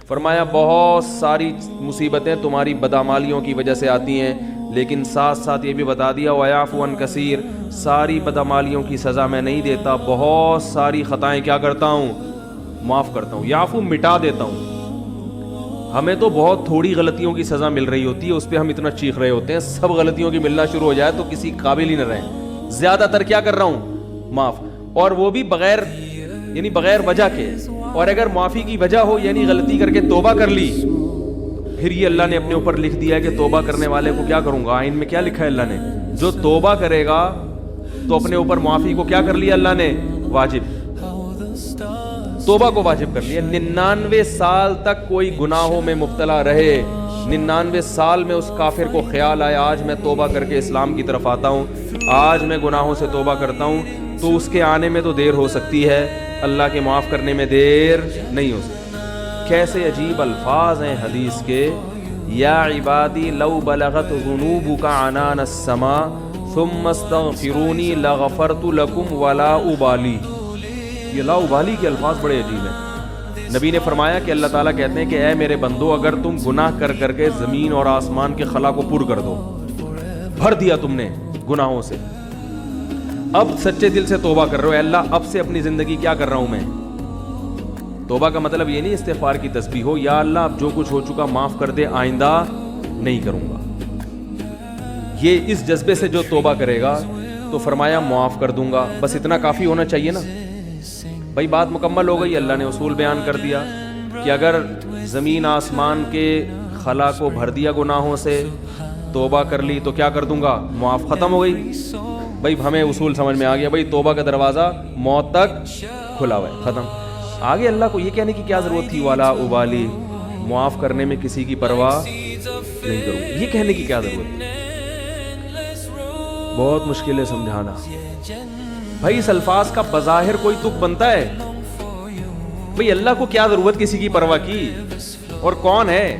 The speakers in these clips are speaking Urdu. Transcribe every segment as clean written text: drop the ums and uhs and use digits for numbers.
فرمایا بہت ساری مصیبتیں تمہاری بدعمالیوں کی وجہ سے آتی ہیں، لیکن ساتھ ساتھ یہ بھی بتا دیا وَيَعْفُو عَنْ كَثِيرٍ، ساری بدعمالیوں کی سزا میں نہیں دیتا، بہت ساری خطائیں کیا کرتا ہوں؟ معاف کرتا ہوں۔ یعفو مٹا دیتا ہوں۔ ہمیں تو بہت تھوڑی غلطیوں کی سزا مل رہی ہوتی ہے، اس پہ ہم اتنا چیخ رہے ہوتے ہیں، سب غلطیوں کی ملنا شروع ہو جائے تو کسی قابل ہی نہ رہیں۔ زیادہ تر کیا کر رہا ہوں؟ معاف، اور وہ بھی بغیر یعنی بغیر وجہ کے، اور اگر معافی کی وجہ ہو یعنی غلطی کر کے توبہ کر لی، پھر یہ اللہ نے اپنے اوپر لکھ دیا ہے کہ توبہ کرنے والے کو کیا کروں گا۔ آئین میں کیا لکھا ہے اللہ نے؟ جو توبہ کرے گا تو اپنے اوپر معافی کو کیا کر لیا اللہ نے؟ واجب، توبہ کو واجب کر لیا۔ 99 سال تک کوئی گناہوں میں مبتلا رہے، 99 سال میں اس کافر کو خیال آیا آج میں توبہ کر کے اسلام کی طرف آتا ہوں، آج میں گناہوں سے توبہ کرتا ہوں، تو اس کے آنے میں تو دیر ہو سکتی ہے، اللہ کے معاف کرنے میں دیر نہیں ہو سکتی۔ کیسے عجیب الفاظ ہیں حدیث کے، یا عبادی لو بلغت ذنوبک عنان السماء ثم استغفرونی لغفرت لکم ولا ابالی۔ یہ لا ابالی کے الفاظ بڑے عجیب ہیں۔ نبی نے فرمایا کہ اللہ تعالیٰ کہتے ہیں کہ اے میرے بندو، اگر تم گناہ کر کر کے زمین اور آسمان کے خلا کو پر کر دو، بھر دیا تم نے گناہوں سے، اب سچے دل سے توبہ کر رہے ہو، اے اللہ اب سے اپنی زندگی کیا کر رہا ہوں میں؟ توبہ کا مطلب یہ نہیں استغفار کی تسبیح ہو، یا اللہ اب جو کچھ ہو چکا معاف کر دے، آئندہ نہیں کروں گا۔ یہ اس جذبے سے جو توبہ کرے گا تو فرمایا معاف کر دوں گا، بس اتنا کافی ہونا چاہیے نا بھائی۔ بات مکمل ہو گئی، اللہ نے اصول بیان کر دیا کہ اگر زمین آسمان کے خلا کو بھر دیا گناہوں سے، توبہ کر لی تو کیا کر دوں گا؟ معاف، ختم ہو گئی بھائی۔ ہمیں اصول سمجھ میں آ گیا بھائی، توبہ کا دروازہ موت تک کھلا ہوا ہے، ختم۔ آگے اللہ کو یہ کہنے کی کیا ضرورت تھی والا ابالی، معاف کرنے میں کسی کی پرواہ نہیں کروں، یہ کہنے کی کیا ضرورت؟ بہت مشکل ہے سمجھانا بھائی، اس الفاظ کا بظاہر کوئی تک بنتا ہے بھئی؟ اللہ کو کیا ضرورت کسی کی پرواہ کی، اور کون ہے؟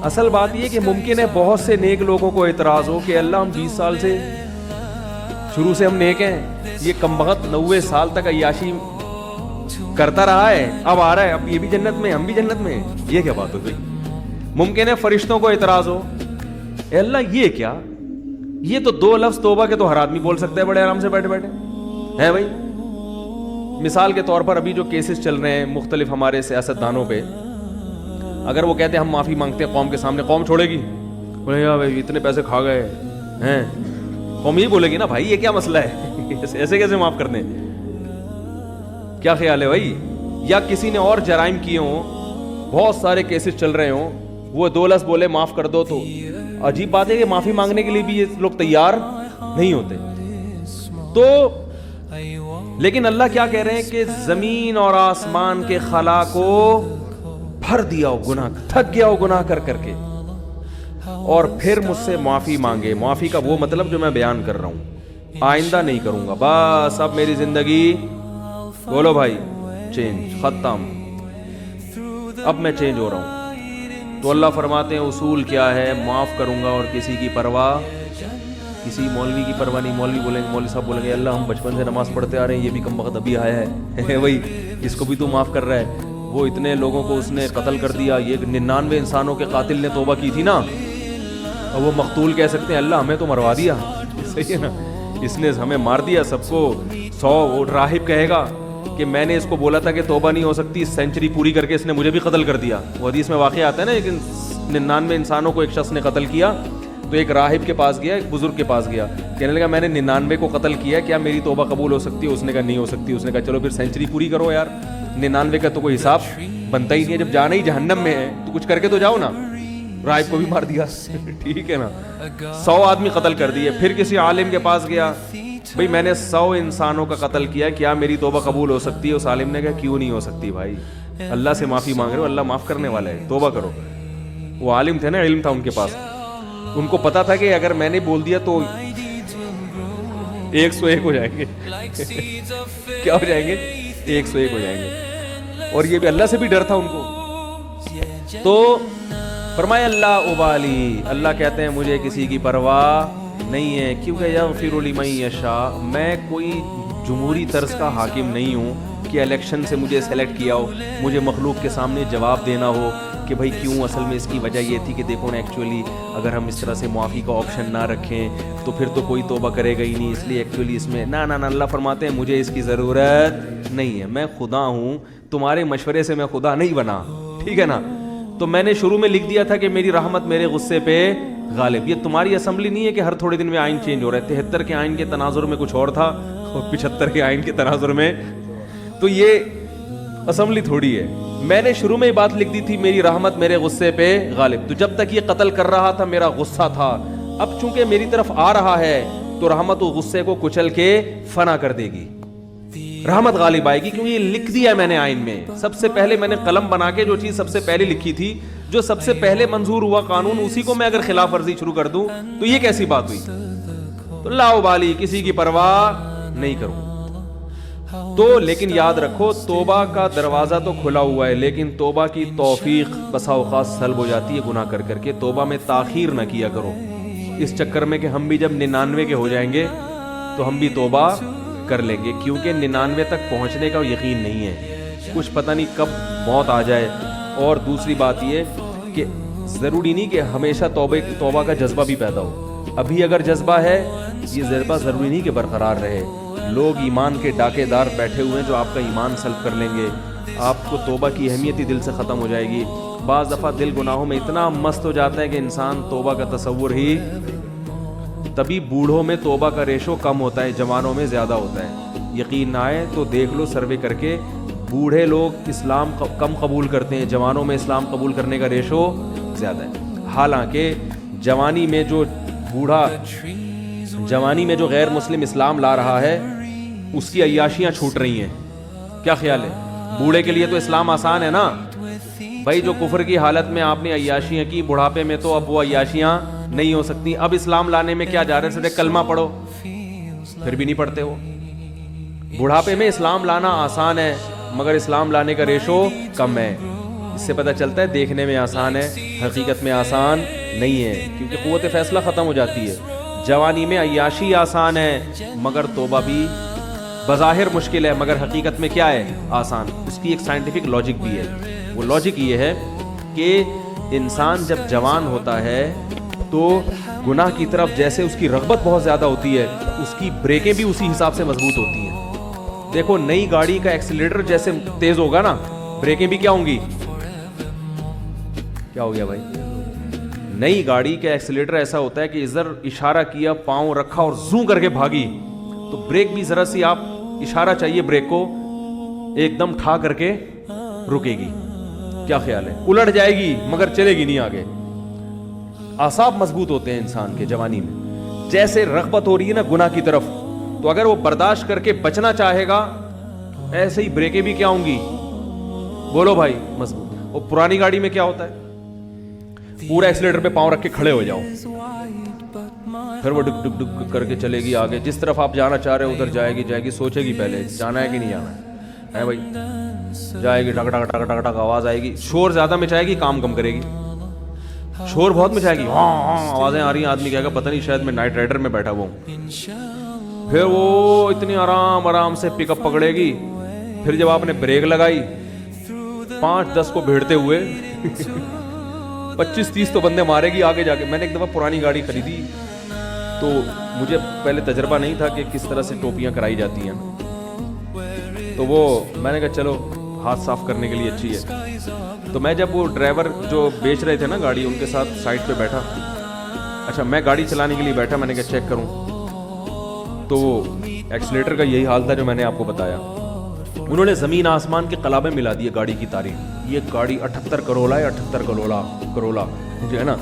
اصل بات یہ کہ ممکن ہے بہت سے نیک لوگوں کو اعتراض ہو کہ اللہ ہم 20 سال سے شروع سے ہم نیک ہیں، یہ کمبخت 90 سال تک عیاشی کرتا رہا ہے، اب آ رہا ہے، اب یہ بھی جنت میں، ہم بھی جنت میں، یہ کیا بات ہو گئی؟ ممکن ہے فرشتوں کو اعتراض ہو، اے اللہ یہ کیا؟ یہ تو 2 لفظ توبہ کے تو ہر آدمی بول سکتا ہے بڑے آرام سے بیٹھے بیٹھے ہیں بھائی۔ مثال کے طور پر ابھی جو کیسز چل رہے ہیں مختلف ہمارے سیاستدانوں پہ، اگر وہ کہتے ہیں ہم معافی مانگتے ہیں قوم کے سامنے، قوم چھوڑے گی؟ بولے یار بھائی اتنے پیسے کھا گئے ہیں، قوم یہ بولے گی نا بھائی یہ کیا مسئلہ ہے، ایسے کیسے معاف کر دیں؟ کیا خیال ہے بھائی؟ یا کسی نے اور جرائم کیے ہوں، بہت سارے کیسز چل رہے ہوں، وہ 2 لفظ بولے معاف کر دو، تو عجیب بات ہے کہ معافی مانگنے کے لیے بھی یہ لوگ تیار نہیں ہوتے۔ تو لیکن اللہ کیا کہہ رہے ہیں کہ زمین اور آسمان کے خلا کو بھر دیا ہو گناہ، تھک گیا ہو گناہ کر کر کے، اور پھر مجھ سے معافی مانگے۔ معافی کا وہ مطلب جو میں بیان کر رہا ہوں، آئندہ نہیں کروں گا، بس اب میری زندگی بولو بھائی چینج، ختم، اب میں چینج ہو رہا ہوں۔ تو اللہ فرماتے ہیں اصول کیا ہے؟ معاف کروں گا اور کسی کی پرواہ، کسی مولوی کی پرواہ نہیں۔ مولوی بولیں گے، مولوی صاحب بولیں گے اللہ ہم بچپن سے نماز پڑھتے آ رہے ہیں، یہ بھی کم وقت ابھی آیا ہے بھائی، اس کو بھی تو معاف کر رہا ہے، وہ اتنے لوگوں کو اس نے قتل کر دیا، یہ 99 انسانوں کے قاتل نے توبہ کی تھی نا، اور وہ مقتول کہہ سکتے ہیں اللہ ہمیں تو مروا دیا، صحیح ہے نا، اس نے ہمیں مار دیا سب کو۔ 100 راہب کہے گا کہ میں نے اس کو بولا تھا کہ توبہ نہیں ہو سکتی، سینچری پوری کر کے اس نے مجھے بھی قتل کر دیا۔ وہ حدیث میں واقعہ آتا ہے نا، لیکن 99 انسانوں کو ایک شخص نے قتل کیا، تو ایک راہب کے پاس گیا، ایک بزرگ کے پاس گیا، کہنے لگا میں نے 99 کو قتل کیا، کیا میری توبہ قبول ہو سکتی ہے؟ اس نے کہا نہیں ہو سکتی۔ اس نے کہا چلو پھر سینچری پوری کرو یار، 99 کا تو کوئی حساب بنتا ہی نہیں ہے، جب جانا ہی جہنم میں ہے تو کچھ کر کے تو جاؤ نا۔ راہب کو بھی مار دیا ٹھیک ہے نا، 100 آدمی قتل کر دیے۔ پھر کسی عالم کے پاس گیا، بھئی میں نے 100 انسانوں کا قتل کیا، کیا میری توبہ قبول ہو سکتی ہے؟ اس عالم نے کہا کیوں نہیں ہو سکتی بھائی، اللہ سے معافی مانگ رہے ہو، اللہ معاف کرنے والا ہے، توبہ کرو۔ وہ عالم تھے نا، علم تھا ان کے پاس، ان کو پتا تھا کہ اگر میں نے بول دیا تو 101 ہو جائیں گے کیا ہو جائیں گے؟ 101 ہو جائیں گے، اور یہ بھی اللہ سے بھی ڈر تھا ان کو۔ تو فرمایا اللہ ابالی، اللہ کہتے ہیں مجھے کسی کی پرواہ نہیں ہے، کیونکہ یغفر لمن یشاء، میں کوئی جمہوری طرز کا حاکم نہیں ہوں کہ الیکشن سے مجھے سلیکٹ کیا ہو, مجھے مخلوق کے سامنے جواب دینا ہو کہ بھائی کیوں, اصل میں اس کی وجہ یہ تھی کہ دیکھو نا ایکچولی اگر ہم اس طرح سے معافی کا آپشن نہ رکھیں تو پھر تو کوئی توبہ کرے گا ہی نہیں, اس لیے ایکچولی اس میں نہ اللہ فرماتے ہیں مجھے اس کی ضرورت نہیں ہے, میں خدا ہوں, تمہارے مشورے سے میں خدا نہیں بنا, ٹھیک ہے نا. تو میں نے شروع میں لکھ دیا تھا کہ میری رحمت میرے غصے پہ غالب. یہ تمہاری اسمبلی نہیں ہے کہ ہر تھوڑے دن میں آئین چینج ہو رہا ہے. 73 کے آئین کے تناظر میں کچھ اور تھا اور 75 کے آئین کے تناظر میں, تو یہ اسمبلی تھوڑی ہے. میں نے شروع میں یہ بات لکھ دی تھی میری رحمت میرے غصے پہ غالب. تو جب تک یہ قتل کر رہا تھا میرا غصہ تھا, اب چونکہ میری طرف آ رہا ہے تو رحمت و غصے کو کچل کے فنا کر دے گی, رحمت غالب آئے گی, کیونکہ یہ لکھ دیا ہے میں نے آئین میں. سب سے پہلے میں نے قلم بنا کے جو چیز سب سے پہلے لکھی تھی, جو سب سے پہلے منظور ہوا قانون, اسی کو میں اگر خلاف ورزی شروع کر دوں تو یہ کیسی بات ہوئی. تو لا ابالی, کسی کی پرواہ نہیں کروں. تو لیکن یاد رکھو توبہ کا دروازہ تو کھلا ہوا ہے, لیکن توبہ کی توفیق بسا اوقات سلب ہو جاتی ہے گناہ کر کر کے. توبہ میں تاخیر نہ کیا کرو اس چکر میں کہ ہم بھی جب 99 کے ہو جائیں گے تو ہم بھی توبہ کر لیں گے, کیونکہ 99 تک پہنچنے کا یقین نہیں ہے, کچھ پتہ نہیں کب موت آ جائے. اور دوسری بات یہ کہ ضروری نہیں کہ ہمیشہ توبہ کا جذبہ بھی پیدا ہو. ابھی اگر جذبہ ہے, یہ جذبہ ضروری نہیں کہ برقرار رہے. لوگ ایمان کے ڈاکے دار بیٹھے ہوئے ہیں جو آپ کا ایمان سلب کر لیں گے, آپ کو توبہ کی اہمیت ہی دل سے ختم ہو جائے گی. بعض دفعہ دل گناہوں میں اتنا مست ہو جاتا ہے کہ انسان توبہ کا تصور ہی, تبھی بوڑھوں میں توبہ کا ریشو کم ہوتا ہے, جوانوں میں زیادہ ہوتا ہے. یقین نہ آئے تو دیکھ لو سروے کر کے, بوڑھے لوگ اسلام کم قبول کرتے ہیں, جوانوں میں اسلام قبول کرنے کا ریشو زیادہ ہے. حالانکہ جوانی میں جو غیر مسلم اسلام لا رہا ہے اس کی عیاشیاں چھوٹ رہی ہیں. کیا خیال ہے؟ بوڑھے کے لیے تو اسلام آسان ہے نا بھائی, جو کفر کی حالت میں آپ نے عیاشیاں کی, بڑھاپے میں تو اب وہ عیاشیاں نہیں ہو سکتی. اب اسلام لانے میں کیا جا رہے ہیں, صرف کلمہ پڑھو, پھر بھی نہیں پڑھتے ہو. بڑھاپے میں اسلام لانا آسان ہے مگر اسلام لانے کا ریشو کم ہے. اس سے پتہ چلتا ہے دیکھنے میں آسان ہے, حقیقت میں آسان نہیں ہے, کیونکہ قوت فیصلہ ختم ہو جاتی ہے. جوانی میں عیاشی آسان ہے مگر توبہ بھی بظاہر مشکل ہے, مگر حقیقت میں کیا ہے, آسان. اس کی ایک سائنٹیفک لاجک بھی ہے. وہ لاجک یہ ہے کہ انسان جب جوان ہوتا ہے تو گناہ کی طرف جیسے اس کی رغبت بہت زیادہ ہوتی ہے, اس کی بریکیں بھی اسی حساب سے مضبوط ہوتی ہیں. دیکھو نئی گاڑی کا ایکسیلیٹر جیسے تیز ہوگا نا, بریکیں بھی کیا ہوں گی, کیا ہو گیا بھائی, نئی گاڑی کا ایکسیلیٹر ایسا ہوتا ہے کہ ادھر اشارہ کیا, پاؤں رکھا اور زوں کر کے بھاگی, تو بریک بھی ذرا سی آپ اشارہ چاہیے بریک کو, ایک دم ٹھا کر کے رکے گی. کیا خیال ہے, الٹ جائے گی مگر چلے گی نہیں آگے. اعصاب مضبوط ہوتے ہیں انسان کے جوانی میں. جیسے رغبت ہو رہی ہے نا گناہ کی طرف, تو اگر وہ برداشت کر کے بچنا چاہے گا, ایسے ہی بریکیں بھی کیا ہوں گی, بولو بھائی, مضبوط. اور پرانی گاڑی میں کیا ہوتا ہے, پورا ایکسیلیٹر پہ پاؤں رکھ کے کھڑے ہو جاؤ, پھر وہ ڈک ڈک ڈک کر کے چلے گی آگے. جس طرف آپ جانا چاہ رہے ہو ادھر جائے گی, سوچے گی پہلے جانا ہے کہ نہیں جانا ہے بھائی, جائے گی, ٹک ٹک ٹک ٹک ٹک آواز آئے گی, شور زیادہ مچائے گی, کام کم کرے گی. شور بہت مچائے گی, ہاں آوازیں آ رہی ہیں, آدمی کہے گا پتہ نہیں شاید میں نائٹ رائڈر میں بیٹھا ہوا ہوں. پھر وہ اتنی آرام سے پک اپ پکڑے گی. پھر جب آپ نے بریک لگائی, 5-10 کو بھیڑتے ہوئے 25-30 تو بندے مارے گی آگے جا کے. میں نے ایک دفعہ پرانی گاڑی خریدی تو مجھے پہلے تجربہ نہیں تھا کہ کس طرح سے ٹوپیاں کرائی جاتی ہیں, تو وہ میں نے کہا چلو ہاتھ صاف کرنے کے لیے اچھی ہے. تو میں جب وہ ڈرائیور جو بیچ رہے تھے نا گاڑی, ان کے ساتھ سائڈ پہ بیٹھا, اچھا میں گاڑی چلانے کے لیے بیٹھا, میں نے کہا چیک کروں, تو وہ ایکسیلیٹر کا یہی حال تھا جو میں نے آپ کو بتایا. انہوں نے زمین آسمان کے قلابیں ملا دیے گاڑی کی تاریخ. یہ گاڑی 78 کرولا ہے, 78 کرولا جو ہے نا,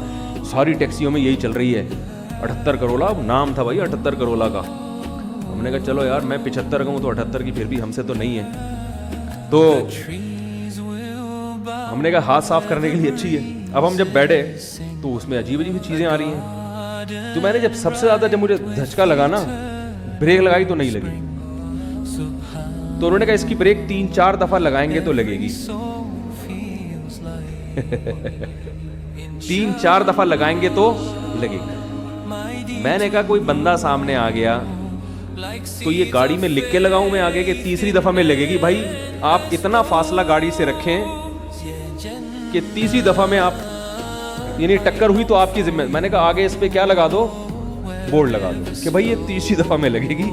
ساری ٹیکسیوں میں یہی چل رہی ہے, 78 کرولا نام تھا بھائی 78 کرولا کا. ہم نے کہا چلو یار میں 75 کا ہوں تو 78 کی پھر بھی ہم سے تو نہیں ہے. تو ہم نے کہا ہاتھ صاف کرنے کے لیے اچھی ہے. اب ہم جب بیٹھے تو اس میں عجیب عجیب چیزیں آ رہی ہیں. تو میں نے جب سب سے زیادہ جب مجھے دھچکا لگا نا, بریک لگائی تو نہیں لگی. تو انہوں نے کہا اس کی بریک 3-4 دفعہ لگائیں گے تو لگے گی. 3-4 دفعہ لگائیں گے تو لگے گی. میں نے کہا کوئی بندہ سامنے آ گیا تو یہ گاڑی میں لکھ کے لگاؤں میں آگے کہ تیسری دفعہ میں لگے گی؟ بھائی آپ اتنا فاصلہ گاڑی سے رکھیں کہ تیسری دفعہ میں آپ یعنی ٹکر ہوئی تو آپ کی ذمہ. میں نے کہا آگے اس پہ کیا لگا دو, بورڈ لگا دو کہ بھائی یہ تیسری دفعہ میں لگے گی.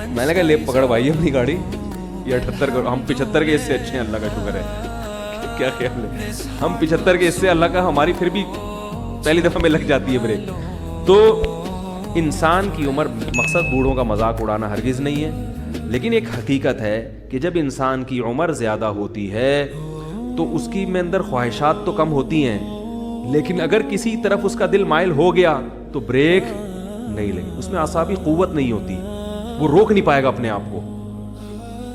میں نے کہا لے پکڑ بھائی اپنی گاڑی, یہ 78 ہم 75 کے اس سے اچھے ہیں, اللہ کا شکر ہے. کیا خیال ہے, ہم 75 کے اس سے اللہ کا, ہماری پھر بھی پہلی دفعہ میں لگ جاتی ہے بریک. تو انسان کی عمر, مقصد بوڑھوں کا مذاق اڑانا ہرگز نہیں ہے, لیکن ایک حقیقت ہے کہ جب انسان کی عمر زیادہ ہوتی ہے تو اس کی میں اندر خواہشات تو کم ہوتی ہیں, لیکن اگر کسی طرف اس کا دل مائل ہو گیا تو بریک نہیں لگی, اس میں اعصابی قوت نہیں ہوتی, وہ روک نہیں پائے گا اپنے آپ کو.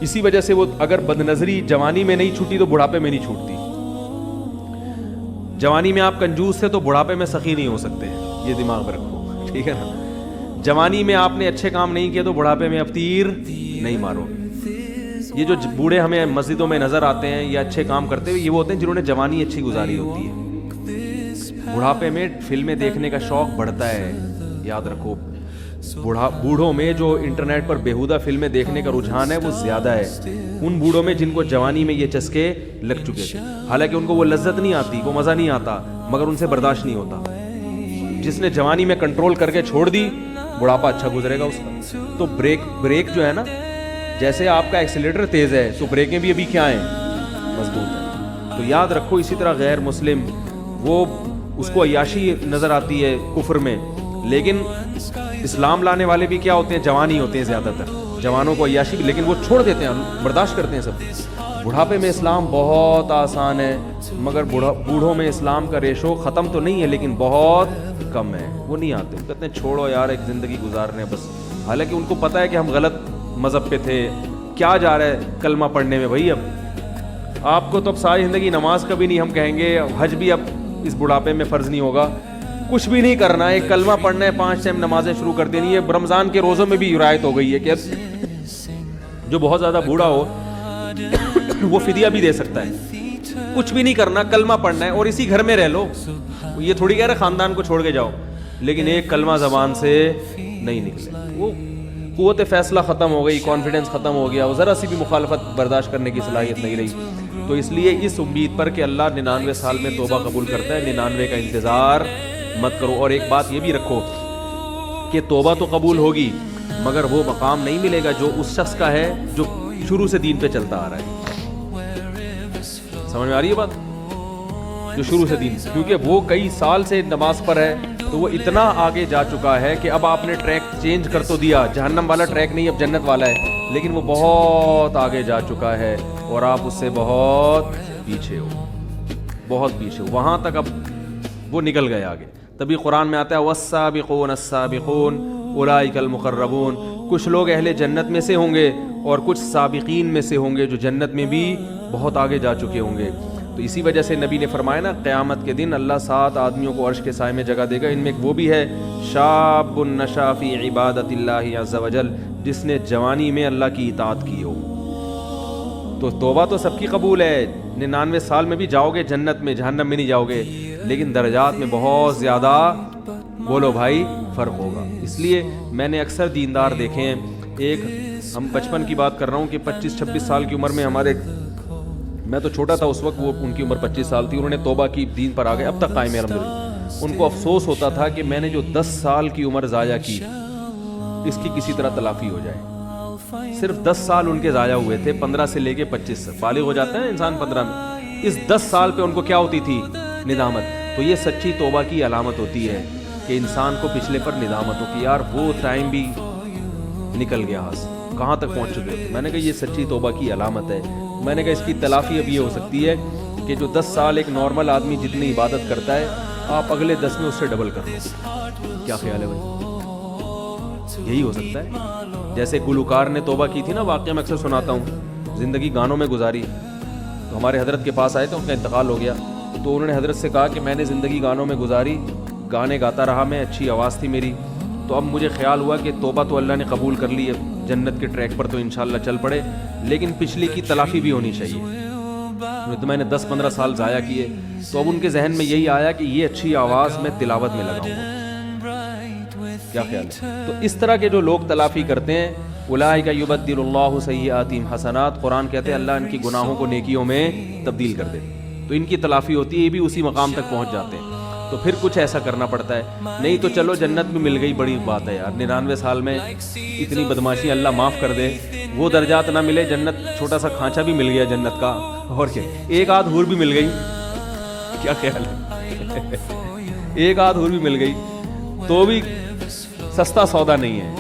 اسی وجہ سے وہ اگر بد نظری جوانی میں نہیں چھوٹی تو بڑھاپے میں نہیں چھوٹتی. جوانی میں آپ کنجوس تھے تو بڑھاپے میں سخی نہیں ہو سکتے, یہ دماغ میں رکھو, ٹھیک ہے نا. جوانی میں آپ نے اچھے کام نہیں کیے تو بڑھاپے میں اب تیر نہیں مارو گے. یہ جو بوڑھے ہمیں مسجدوں میں نظر آتے ہیں یا اچھے کام کرتے ہوئے, یہ وہ ہوتے ہیں جنہوں نے جوانی اچھی گزاری ہوتی ہے. بڑھاپے میں فلمیں دیکھنے کا شوق بڑھتا ہے, یاد رکھو. بوڑھوں میں جو انٹرنیٹ پر بیہودہ فلمیں دیکھنے کا رجحان ہے وہ زیادہ ہے ان بوڑھوں میں جن کو جوانی میں یہ چسکے لگ چکے تھے. حالانکہ ان کو وہ لذت نہیں آتی, وہ مزہ نہیں آتا, مگر ان سے برداشت نہیں ہوتا. جس نے جوانی میں کنٹرول کر کے چھوڑ دی, بڑھاپا اچھا گزرے گا اس کا. تو بریک جو ہے نا, جیسے آپ کا ایکسیلیٹر تیز ہے تو بریکیں بھی ابھی کیا ہیں, مضبوط ہیں. تو یاد رکھو, اسی طرح غیر مسلم وہ اس کو عیاشی نظر آتی ہے کفر میں, لیکن اسلام لانے والے بھی کیا ہوتے ہیں, جوانی ہوتے ہیں زیادہ تر, جوانوں کو عیاشی بھی, لیکن وہ چھوڑ دیتے ہیں, برداشت کرتے ہیں سب. بڑھاپے میں اسلام بہت آسان ہے, مگر بوڑھوں میں اسلام کا ریشو ختم تو نہیں ہے لیکن بہت کم ہے. وہ نہیں آتے, کہتے ہیں چھوڑو یار ایک زندگی گزارنے بس. حالانکہ ان کو پتہ ہے کہ ہم غلط مذہب پہ تھے, کیا جا رہا ہے کلمہ پڑھنے میں بھائی. اب آپ کو تو اب ساری زندگی نماز کبھی نہیں, ہم کہیں گے حج بھی اب اس بڑھاپے میں فرض نہیں ہوگا, کچھ بھی نہیں کرنا ہے, ایک کلمہ پڑھنا ہے, 5 ٹائم نمازیں شروع کر دینی ہے. رمضان کے روزوں میں بھی رعایت ہو گئی ہے کہ جو بہت زیادہ بوڑھا ہو وہ فدیہ بھی دے سکتا ہے. کچھ بھی نہیں کرنا, کلمہ پڑھنا ہے اور اسی گھر میں رہ لو. یہ تھوڑی کہہ رہے خاندان کو چھوڑ کے جاؤ, لیکن ایک کلمہ زبان سے نہیں نکلے. وہ قوت فیصلہ ختم ہو گئی, کانفیڈنس ختم ہو گیا, ذرا سی بھی مخالفت برداشت کرنے کی صلاحیت نہیں رہی. تو اس لیے اس امید پر کہ اللہ 99 سال میں توبہ قبول کرتا ہے, 99 کا انتظار مت کرو. اور ایک بات یہ بھی رکھو کہ توبہ تو قبول ہوگی مگر وہ مقام نہیں ملے گا جو اس شخص کا ہے جو شروع سے دین پہ چلتا آ رہا ہے. سمجھ میں آ رہی ہے بات, جو شروع سے دین, کیونکہ وہ کئی سال سے نماز پر ہے تو وہ اتنا آگے جا چکا ہے کہ اب آپ نے ٹریک چینج کر تو دیا, جہنم والا ٹریک نہیں اب جنت والا ہے, لیکن وہ بہت آگے جا چکا ہے اور آپ اس سے بہت پیچھے ہو, بہت پیچھے ہو. وہاں تک اب وہ نکل گئے آگے. تبھی قرآن میں آتا ہے والسابقون السابقون اولئک المقربون. کچھ لوگ اہل جنت میں سے ہوں گے اور کچھ سابقین میں سے ہوں گے جو جنت میں بھی بہت آگے جا چکے ہوں گے. تو اسی وجہ سے نبی نے فرمایا نا, قیامت کے دن اللہ 7 آدمیوں کو عرش کے سائے میں جگہ دے گا. ان میں ایک وہ بھی ہے شاب نشا فی عبادت اللہ عز وجل, جس نے جوانی میں اللہ کی اطاعت کی ہو. تو توبہ تو سب کی قبول ہے, 99 سال میں بھی جاؤ گے جنت میں, جہنم میں نہیں جاؤ گے, لیکن درجات میں بہت زیادہ بولو بھائی فرق ہوگا. اس لیے میں نے اکثر دیندار دیکھے ہیں, ایک ہم 55 کی بات کر رہا ہوں کہ 25-26 سال کی عمر میں ہمارے, میں تو چھوٹا تھا اس وقت, وہ ان کی عمر 25 سال تھی, انہوں نے توبہ کی, دین پر آ گئے, اب تک قائم ہے الحمدللہ. ان کو افسوس ہوتا تھا کہ میں نے جو 10 سال کی عمر ضائع کی اس کی کسی طرح تلافی ہو جائے. صرف 10 سال ان کے ضائع ہوئے تھے, 15 سے لے کے 25 تک. بالغ ہو جاتا ہے انسان 15 میں, اس 10 سال پہ ان کو کیا ہوتی تھی, ندامت. تو یہ سچی توبہ کی علامت ہوتی ہے کہ انسان کو پچھلے پر ندامت ہو کہ یار وہ ٹائم بھی نکل گیا ہاتھ سے, کہاں تک پہنچ چکے تھے. میں نے کہا یہ سچی توبہ کی علامت ہے. میں نے کہا اس کی تلافی اب یہ ہو سکتی ہے کہ جو 10 سال ایک نارمل آدمی جتنی عبادت کرتا ہے, آپ اگلے 10 میں اس سے ڈبل کر لو. کیا خیال ہے بھائی, یہی ہو سکتا ہے. جیسے گلوکار نے توبہ کی تھی نا, واقعہ میں اکثر سناتا ہوں, زندگی گانوں میں گزاری, تو ہمارے حضرت کے پاس آئے تھے, ان کا انتقال ہو گیا, تو انہوں نے حضرت سے کہا کہ میں نے زندگی گانوں میں گزاری, گانے گاتا رہا میں, اچھی آواز تھی میری, تو اب مجھے خیال ہوا کہ توبہ تو اللہ نے قبول کر لی ہے, جنت کے ٹریک پر تو انشاءاللہ چل پڑے, لیکن پچھلی کی تلافی بھی ہونی چاہیے. تو میں نے 10-15 سال ضائع کیے, تو اب ان کے ذہن میں یہی آیا کہ یہ اچھی آواز میں تلاوت میں لگاؤں گا. کیا خیال ہے؟ تو اس طرح کے جو لوگ تلافی کرتے ہیں، اولئک یبدل اللہ سیئاتہم حسنات، قرآن کہتے ہیں اللہ ان کی گناہوں کو نیکیوں میں تبدیل کر دے، تو ان کی تلافی ہوتی ہے، یہ بھی اسی مقام تک پہنچ جاتے ہیں۔ تو پھر کچھ ایسا کرنا پڑتا ہے، نہیں تو چلو جنت بھی مل گئی، بڑی بات ہے یار، 99 سال میں اتنی بدماشی اللہ معاف کر دے، وہ درجات نہ ملے، جنت چھوٹا سا کھانچا بھی مل گیا جنت کا، اور کیا، ایک آدھ حور بھی مل گئی، کیا خیال ہے؟ ایک آدھ حور بھی مل گئی تو بھی سستا سودا نہیں ہے،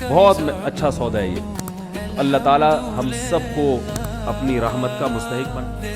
بہت اچھا سودا ہے یہ۔ اللہ تعالی ہم سب کو اپنی رحمت کا مستحق بن